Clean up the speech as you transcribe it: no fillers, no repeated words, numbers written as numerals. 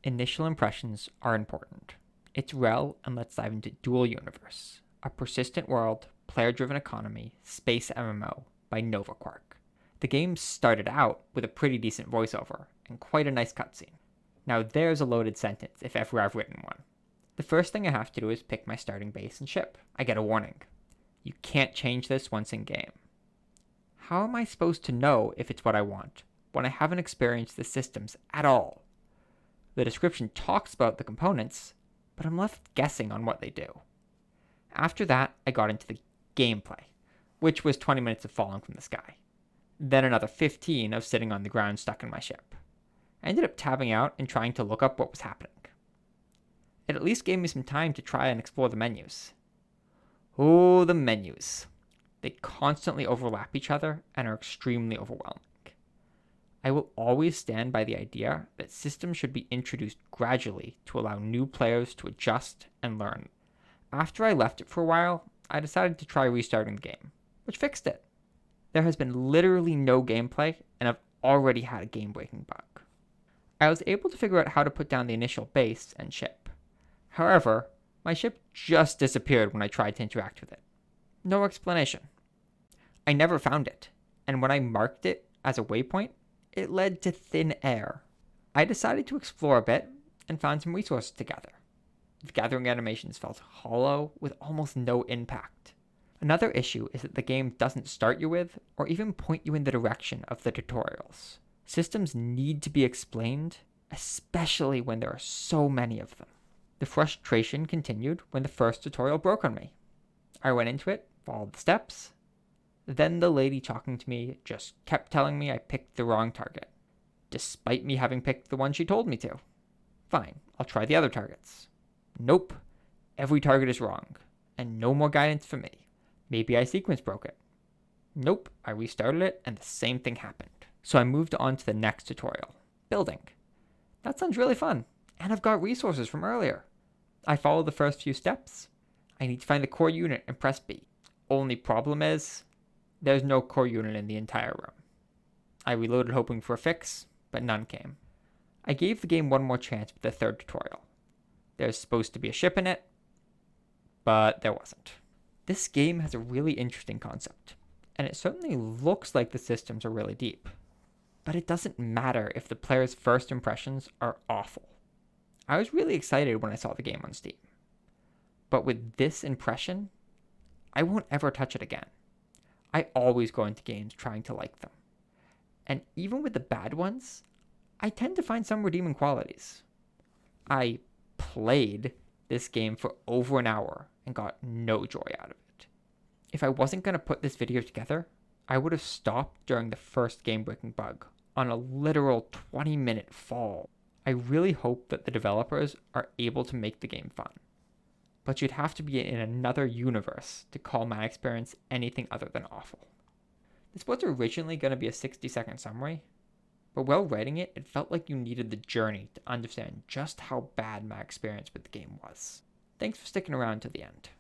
Initial impressions are important. It's Rell, and let's dive into Dual Universe, a persistent world, player-driven economy, space MMO by Nova Quark. The game started out with a pretty decent voiceover and quite a nice cutscene. Now there's a loaded sentence if ever I've written one. The first thing I have to do is pick my starting base and ship. I get a warning. You can't change this once in game. How am I supposed to know if it's what I want when I haven't experienced the systems at all? The description talks about the components, but I'm left guessing on what they do. After that, I got into the gameplay, which was 20 minutes of falling from the sky. Then another 15 of sitting on the ground stuck in my ship. I ended up tabbing out and trying to look up what was happening. It at least gave me some time to try and explore the menus. Oh, the menus. They constantly overlap each other and are extremely overwhelming. I will always stand by the idea that systems should be introduced gradually to allow new players to adjust and learn. After I left it for a while, I decided to try restarting the game, which fixed it. There has been literally no gameplay, and I've already had a game-breaking bug. I was able to figure out how to put down the initial base and ship. However, my ship just disappeared when I tried to interact with it. No explanation. I never found it, and when I marked it as a waypoint, it led to thin air. I decided to explore a bit and found some resources to gather. The gathering animations felt hollow with almost no impact. Another issue is that the game doesn't start you with or even point you in the direction of the tutorials. Systems need to be explained, especially when there are so many of them. The frustration continued when the first tutorial broke on me. I went into it, followed the steps. Then the lady talking to me just kept telling me I picked the wrong target, despite me having picked the one she told me to. Fine, I'll try the other targets. Nope, every target is wrong, and no more guidance for me. Maybe I sequence broke it. Nope, I restarted it and the same thing happened. So I moved on to the next tutorial, building. That sounds really fun, and I've got resources from earlier. I followed the first few steps. I need to find the core unit and press B. Only problem is, there's no core unit in the entire room. I reloaded hoping for a fix, but none came. I gave the game one more chance with the third tutorial. There's supposed to be a ship in it, but there wasn't. This game has a really interesting concept, and it certainly looks like the systems are really deep. But it doesn't matter if the player's first impressions are awful. I was really excited when I saw the game on Steam. But with this impression, I won't ever touch it again. I always go into games trying to like them. And even with the bad ones, I tend to find some redeeming qualities. I played this game for over an hour and got no joy out of it. If I wasn't going to put this video together, I would have stopped during the first game-breaking bug on a literal 20-minute fall. I really hope that the developers are able to make the game fun. But you'd have to be in another universe to call my experience anything other than awful. This was originally going to be a 60-second summary, but while writing it, it felt like you needed the journey to understand just how bad my experience with the game was. Thanks for sticking around to the end.